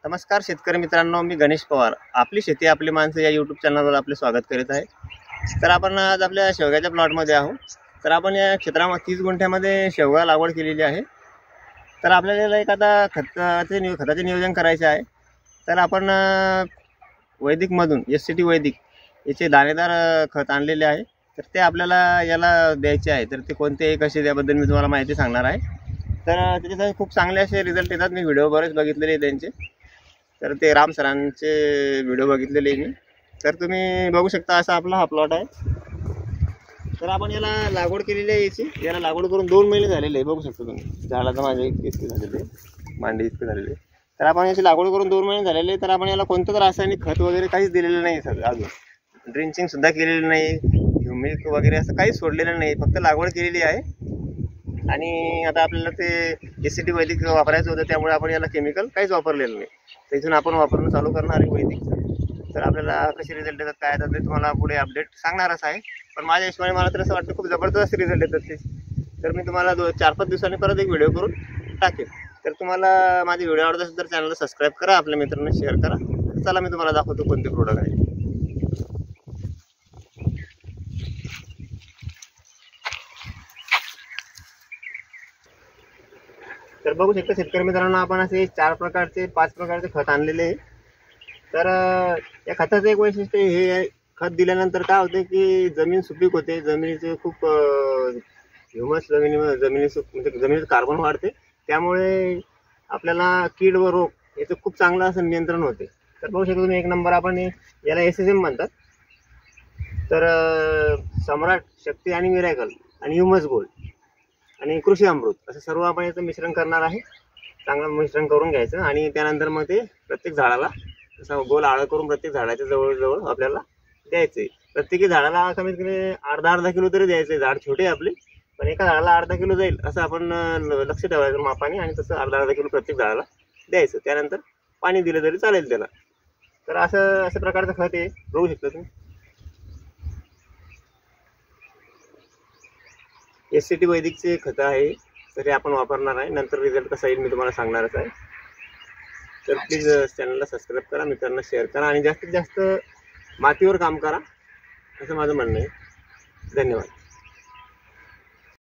नमस्कार शेतकरी मित्रांनो, मी गणेश पवार. आपली शेती आपली माणसं या यूट्यूब चॅनलवर आपले स्वागत करीत आहे. तर आपण आज आपल्या शेवग्याच्या प्लॉटमध्ये आहोत. तर आपण या क्षेत्रामध्ये 30 गुंठ्यामध्ये शेवगा लागवड केलेली आहे. तर आपल्याला एक आता खताचे नियोजन करायचे आहे. तर आपण वैदिकमधून SCT वैदिक याचे दाणेदार खत आणलेले आहे. तर ते आपल्याला याला द्यायचे आहे. तर ते कोणते कसे त्याबद्दल मी तुम्हाला माहिती सांगणार आहे. तर त्याच्यासाठी खूप चांगले असे रिझल्ट येतात. मी व्हिडिओ बरेच बघितलेले आहे त्यांचे. तर ते राम सरांचे व्हिडिओ बघितलेले मी. तर तुम्ही बघू शकता असा आपला हा प्लॉट आहे. तर आपण याला लागवड केलेली आहे. याला लागवड करून 2 महिने झालेले आहे. बघू शकता तुम्ही, झाडाचं माझे इतके झालेले, मांडी इतके झालेले. तर आपण याची लागवड करून 2 महिने झालेले. तर आपण याला कोणतंच रासायनिक खत वगैरे काहीच दिलेलं नाही सर. अजून ड्रिंचिंग सुद्धा केलेलं नाही, ह्युमिक वगैरे असं काहीच सोडलेलं नाही. फक्त लागवड केलेली आहे. आणि आता आपल्याला ते SCT वैदिक वापरायचं होतं, त्यामुळे आपण याला केमिकल काहीच वापरलेलं नाही. तर इथून आपण वापरणं चालू करणार आहे वैदिकचं. तर आपल्याला कसे रिझल्ट येतात काय येतात ते तुम्हाला पुढे अपडेट सांगणारच आहे. पण माझ्या हिशोबाने मला तर असं वाटतं खूप जबरदस्त रिझल्ट येतात ते. तर मी तुम्हाला 4-5 दिवसांनी परत एक व्हिडिओ करून टाकेल. तर तुम्हाला माझे व्हिडिओ आवडत असेल तर चॅनलला सबस्क्राईब करा, आपल्या मित्रांना शेअर करा. तर चला मी तुम्हाला दाखवतो कोणते प्रोडक्ट आहे. तर बघू शकता शेतकरी मित्रांनो, आपण असे 5 प्रकारचे खत आणलेले आहे. तर या खताचं एक वैशिष्ट्य हे, खत दिल्यानंतर काय होते की जमीन सुपीक होते, जमिनीचे खूप ह्युमस म्हणजे जमिनीचं कार्बन वाढते. त्यामुळे आपल्याला कीड व रोग याचं खूप चांगलं असं नियंत्रण होते. तर बघू शकता तुम्ही, 1 नंबर आपण याला SSM म्हणतात. तर सम्राट, शक्ती आणि मिरॅकल आणि ह्युमस गोल्ड आणि कृषी अमृत असं सर्व आपण याचं मिश्रण करणार आहे. चांगलं मिश्रण करून घ्यायचं आणि त्यानंतर मग ते प्रत्येक झाडाला असं गोल आळं करून प्रत्येक झाडाच्या जवळ आपल्याला द्यायचं आहे. प्रत्येकी झाडाला कमीत कमी अर्धा किलो तरी द्यायचं आहे. झाड छोटे आपले, पण एका झाडाला अर्धा किलो जाईल असं आपण लक्ष ठेवायचं मापाने, आणि तसं अर्धा किलो प्रत्येक झाडाला द्यायचं. त्यानंतर पाणी दिलं तरी चालेल त्याला. तर अशा प्रकारचं खत आहे, बघू शकता तुम्ही. SCT वैदिकचे खत आहे. तर हे आपण वापरणार आहे. नंतर रिझल्ट कसा येईल मी तुम्हाला सांगणारच आहे. तर प्लीज चॅनलला सबस्क्राईब करा, मित्रांना शेअर करा आणि जास्तीत जास्त मातीवर काम करा, असं माझं म्हणणं आहे. धन्यवाद.